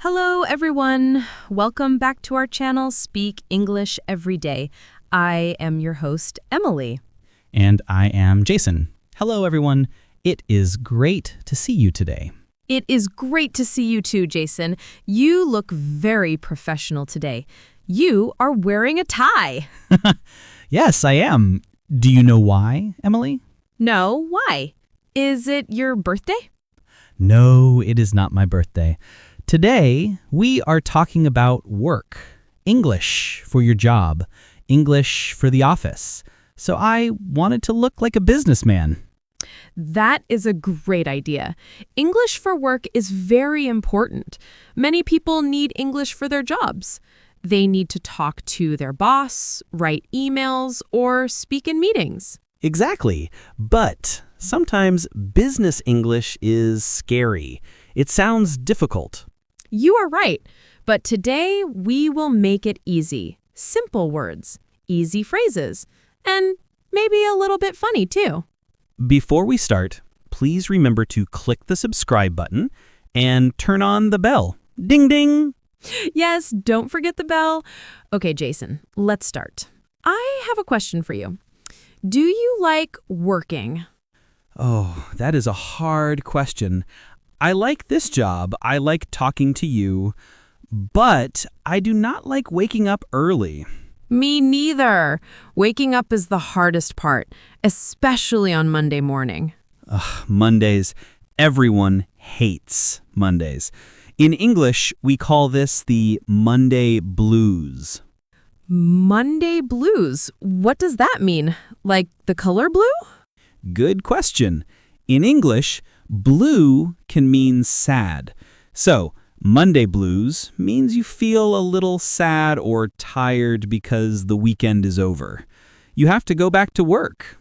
Hello, everyone. Welcome back to our channel, Speak English Every Day. I am your host, Emily. And I am Jason. Hello, everyone. It is great to see you today. It is great to see you too, Jason. You look very professional today. You are wearing a tie. Yes, I am. Do you know why, Emily? No, why? Is it your birthday? No, it is not my birthday. Today, we are talking about work, English for your job, English for the office. So I wanted to look like a businessman. That is a great idea. English for work is very important. Many people need English for their jobs. They need to talk to their boss, write emails, or speak in meetings. Exactly. But sometimes business English is scary. It sounds difficult. You are right, but today we will make it easy. Simple words, easy phrases, and maybe a little bit funny too. Before we start, please remember to click the subscribe button and turn on the bell. Ding ding! Yes, don't forget the bell. Okay, Jason, let's start. I have a question for you. Do you like working? Oh, that is a hard question. I like this job. I like talking to you. But I do not like waking up early. Me neither. Waking up is the hardest part, especially on Monday morning. Mondays. Everyone hates Mondays. In English, we call this the Monday blues. Monday blues. What does that mean? Like the color blue? Good question. In English, blue can mean sad. So, Monday blues means you feel a little sad or tired because the weekend is over. You have to go back to work.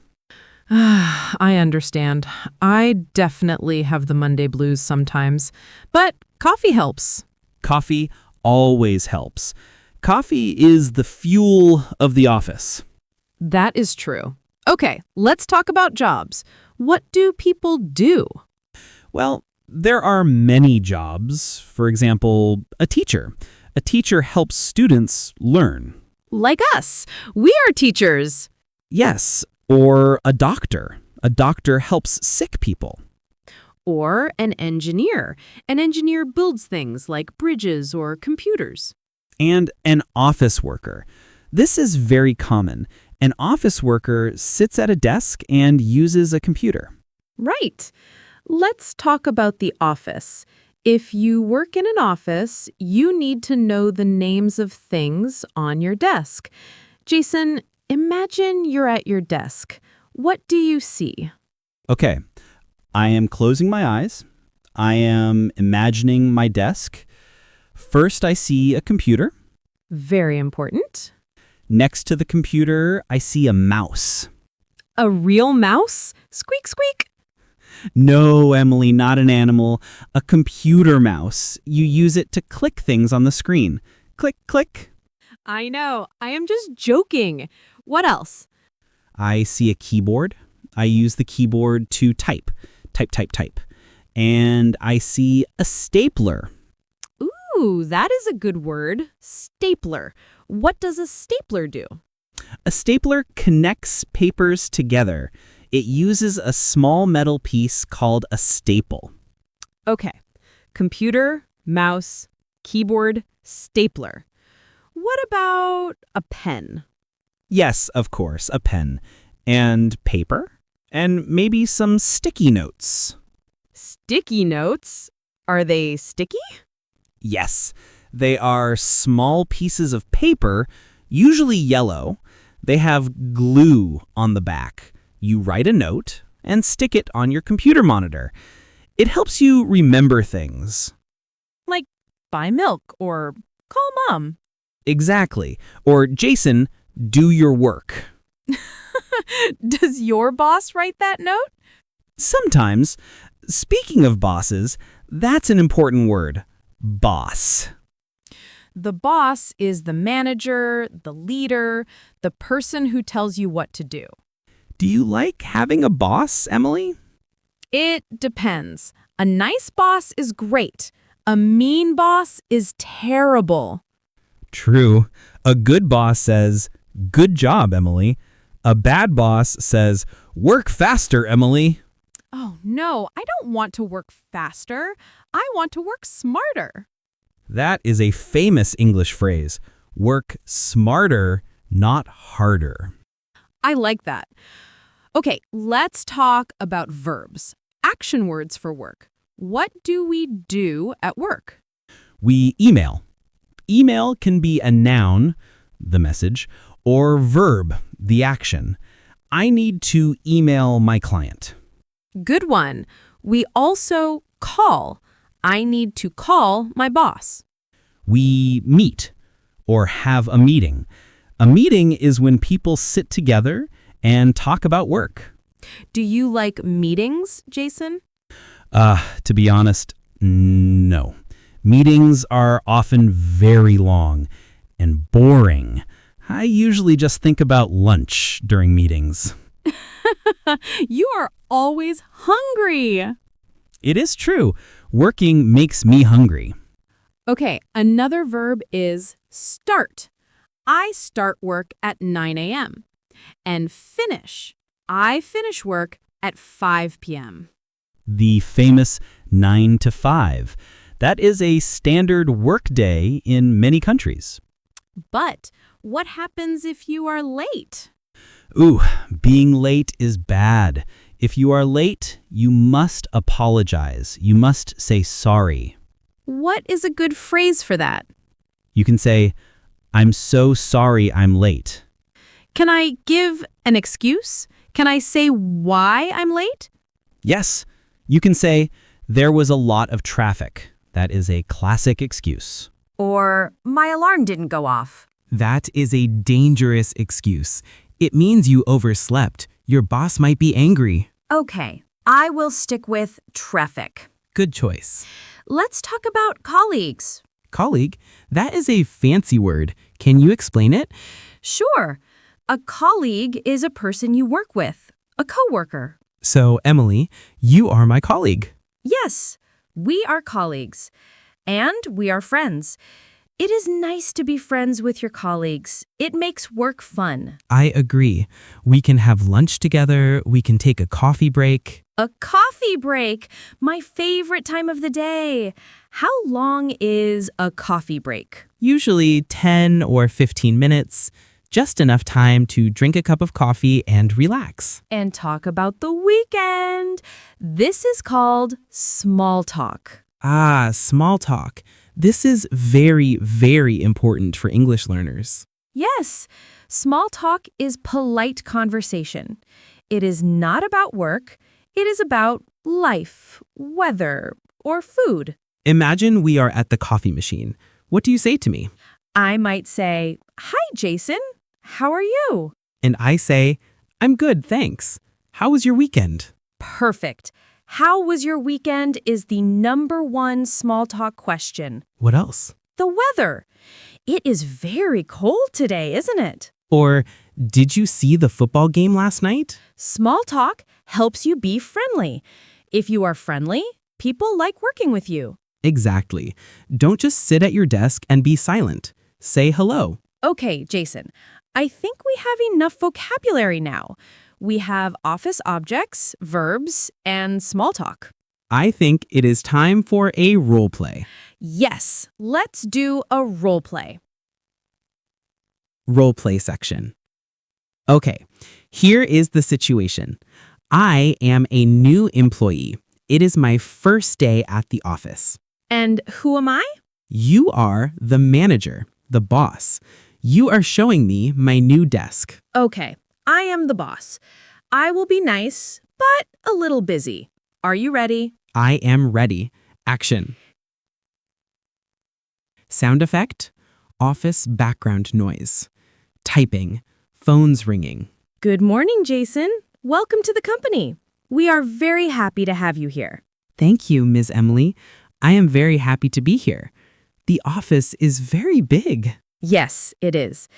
I understand. I definitely have the Monday blues sometimes. But coffee helps. Coffee always helps. Coffee is the fuel of the office. That is true. Okay, let's talk about jobs. What do people do? Well, there are many jobs. For example, a teacher. A teacher helps students learn. Like us. We are teachers. Yes, or a doctor. A doctor helps sick people. Or an engineer. An engineer builds things like bridges or computers. And an office worker. This is very common. An office worker sits at a desk and uses a computer. Right. Let's talk about the office. If you work in an office, you need to know the names of things on your desk. Jason, imagine you're at your desk. What do you see? Okay, I am closing my eyes. I am imagining my desk. First, I see a computer. Very important. Next to the computer, I see a mouse. A real mouse? Squeak, squeak. No, Emily, not an animal. A computer mouse. You use it to click things on the screen. Click, click. I know. I am just joking. What else? I see a keyboard. I use the keyboard to type. Type, type, type. And I see a stapler. Ooh, that is a good word. Stapler. What does a stapler do? A stapler connects papers together. It uses a small metal piece called a staple. Okay. Computer, mouse, keyboard, stapler. What about a pen? Yes, of course, a pen. And paper. And maybe some sticky notes. Sticky notes? Are they sticky? Yes, they are small pieces of paper, usually yellow. They have glue on the back. You write a note and stick it on your computer monitor. It helps you remember things. Like buy milk or call mom. Exactly. Or, Jason, do your work. Does your boss write that note? Sometimes. Speaking of bosses, that's an important word. Boss. The boss is the manager, the leader, the person who tells you what to do. Do you like having a boss, Emily? It depends. A nice boss is great. A mean boss is terrible. True. A good boss says, "Good job, Emily." A bad boss says, "Work faster, Emily." Oh no, I don't want to work faster. I want to work smarter. That is a famous English phrase. Work smarter, not harder. I like that. Okay, let's talk about verbs. Action words for work. What do we do at work? We email. Email can be a noun, the message, or verb, the action. I need to email my client. Good one. We also call. I need to call my boss. We meet or have a meeting. A meeting is when people sit together and talk about work. Do you like meetings, Jason? To be honest, no. Meetings are often very long and boring. I usually just think about lunch during meetings. You are always hungry. It is true. Working makes me hungry. Okay, another verb is start. I start work at 9 a.m. And finish. I finish work at 5 p.m. The famous 9 to 5. That is a standard work day in many countries. But what happens if you are late? Ooh, being late is bad. If you are late, you must apologize. You must say sorry. What is a good phrase for that? You can say, "I'm so sorry I'm late." Can I give an excuse? Can I say why I'm late? Yes, you can say, "There was a lot of traffic." That is a classic excuse. Or, my alarm didn't go off. That is a dangerous excuse. It means you overslept. Your boss might be angry. Okay, I will stick with traffic. Good choice. Let's talk about colleagues. Colleague, that is a fancy word. Can you explain it? Sure, a colleague is a person you work with, a coworker. So, Emily, you are my colleague. Yes, we are colleagues, and we are friends. It is nice to be friends with your colleagues. It makes work fun. I agree. We can have lunch together. We can take a coffee break. A coffee break, my favorite time of the day. How long is a coffee break? Usually 10 or 15 minutes. Just enough time to drink a cup of coffee and relax. And talk about the weekend. This is called small talk. Ah, small talk. This is very, very important for English learners. Yes, small talk is polite conversation. It is not about work. It is about life, weather, or food. Imagine we are at the coffee machine. What do you say to me? I might say, "Hi, Jason. How are you?" And I say, I'm good, thanks. How was your weekend? Perfect. How was your weekend is the #1 small talk question. What else? The weather. It is very cold today, isn't it? Or, did you see the football game last night? Small talk helps you be friendly. If you are friendly, people like working with you. Exactly. Don't just sit at your desk and be silent. Say hello. Okay, Jason, I think we have enough vocabulary now. We have office objects, verbs, and small talk. I think it is time for a role play. Yes, let's do a role play. Role play section. Okay, here is the situation. I am a new employee. It is my first day at the office. And who am I? You are the manager, the boss. You are showing me my new desk. Okay, I am the boss. I will be nice, but a little busy. Are you ready? I am ready. Action. Sound effect, office background noise. Typing, phones ringing. Good morning, Jason. Welcome to the company. We are very happy to have you here. Thank you, Ms. Emily. I am very happy to be here. The office is very big. Yes, it is.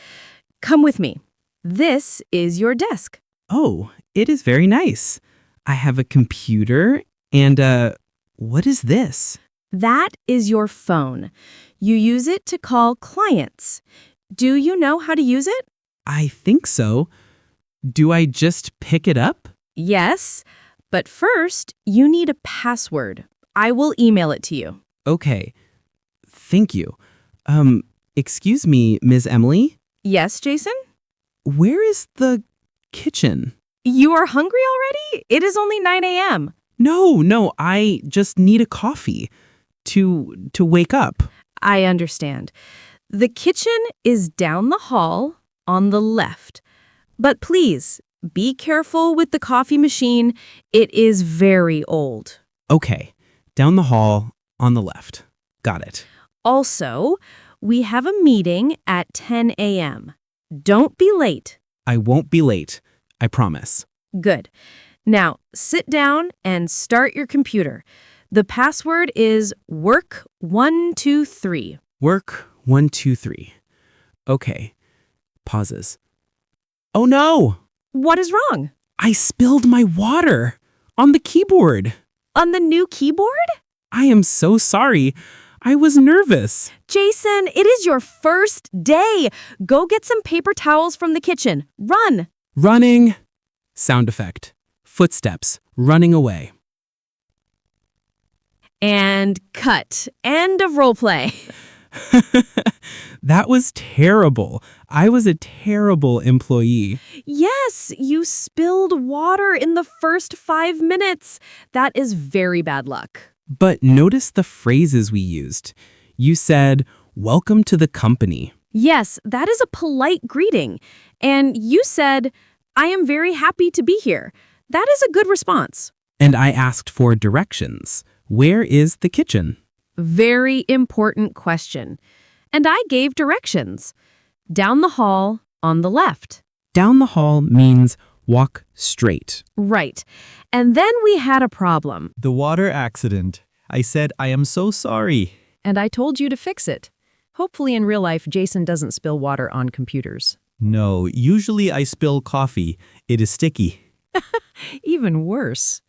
Come with me. This is your desk. Oh, it is very nice. I have a computer and what is this? That is your phone. You use it to call clients. Do you know how to use it? I think so. Do I just pick it up? Yes, but first, you need a password. I will email it to you. Okay. Thank you. Excuse me, Ms. Emily? Yes, Jason? Where is the kitchen? You are hungry already? It is only 9 a.m. No, I just need a coffee to wake up. I understand. The kitchen is down the hall on the left. But please, be careful with the coffee machine. It is very old. Okay. Down the hall on the left. Got it. Also, we have a meeting at 10 a.m. Don't be late. I won't be late. I promise. Good. Now, sit down and start your computer. The password is work123. Work 123. Okay. Pauses. Oh no! What is wrong? I spilled my water on the keyboard. On the new keyboard? I am so sorry. I was nervous. Jason, it is your first day. Go get some paper towels from the kitchen. Run. Running. Sound effect. Footsteps. Running away. And cut. End of role play. That was terrible. I was a terrible employee. Yes, you spilled water in the first 5 minutes. That is very bad luck. But notice the phrases we used. You said, "Welcome to the company." Yes, that is a polite greeting. And you said, I am very happy to be here. That is a good response. And I asked for directions. Where is the kitchen? Very important question. And I gave directions. Down the hall on the left. Down the hall means walk straight. Right. And then we had a problem. The water accident. I said, I am so sorry. And I told you to fix it. Hopefully in real life, Jason doesn't spill water on computers. No, usually I spill coffee. It is sticky. Even worse.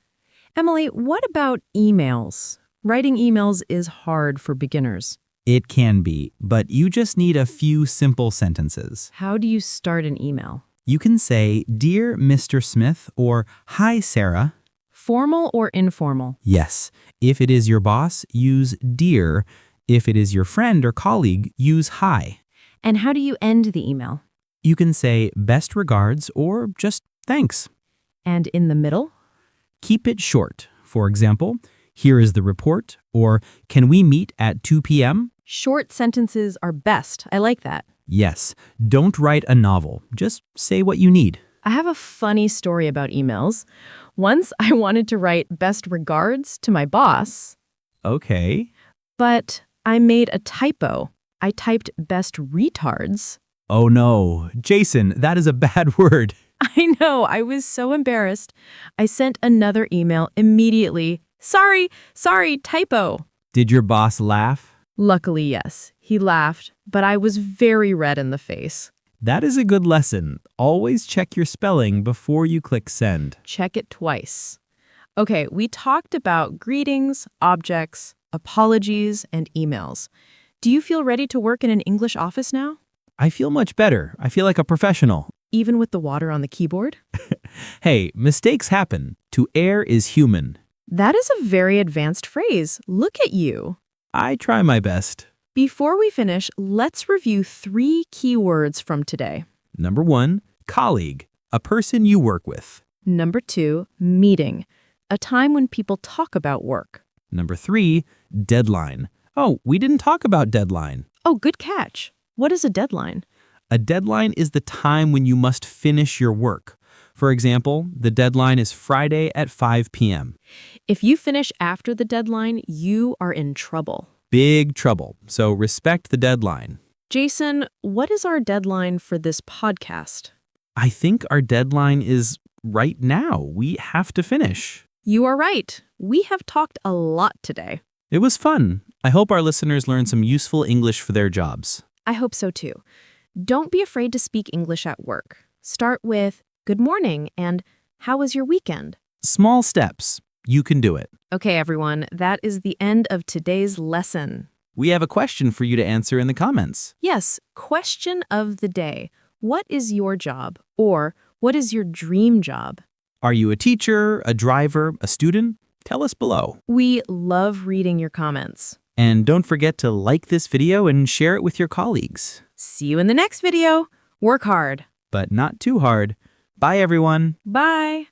Emily, what about emails? Writing emails is hard for beginners. It can be, but you just need a few simple sentences. How do you start an email? You can say, Dear Mr. Smith, or Hi, Sarah. Formal or informal? Yes. If it is your boss, use dear. If it is your friend or colleague, use hi. And how do you end the email? You can say best regards or just thanks. And in the middle? Keep it short. For example, here is the report, or can we meet at 2 p.m.? Short sentences are best. I like that. Yes. Don't write a novel. Just say what you need. I have a funny story about emails. Once I wanted to write best regards to my boss, Okay. but I made a typo. I typed best retards. Oh no. Jason, that is a bad word. I know, I was so embarrassed. I sent another email immediately. Sorry, typo. Did your boss laugh? Luckily, yes. He laughed, but I was very red in the face. That is a good lesson. Always check your spelling before you click send. Check it twice. Okay, we talked about greetings, objects, apologies, and emails. Do you feel ready to work in an English office now? I feel much better. I feel like a professional. Even with the water on the keyboard? Hey, mistakes happen. To err is human. That is a very advanced phrase. Look at you. I try my best. Before we finish, let's review 3 keywords from today. Number 1, colleague, a person you work with. Number 2, meeting, a time when people talk about work. Number 3, deadline. Oh, we didn't talk about deadline. Oh, good catch. What is a deadline? A deadline is the time when you must finish your work. For example, the deadline is Friday at 5 p.m. If you finish after the deadline, you are in trouble. Big trouble, so respect the deadline. Jason, what is our deadline for this podcast? I think our deadline is right now. We have to finish. You are right. We have talked a lot today. It was fun. I hope our listeners learned some useful English for their jobs. I hope so too. Don't be afraid to speak English at work. Start with good morning and how was your weekend? Small steps. You can do it. Okay, everyone, that is the end of today's lesson. We have a question for you to answer in the comments. Yes, question of the day. What is your job? Or what is your dream job? Are you a teacher, a driver, a student? Tell us below. We love reading your comments. And don't forget to like this video and share it with your colleagues. See you in the next video. Work hard. But not too hard. Bye, everyone. Bye.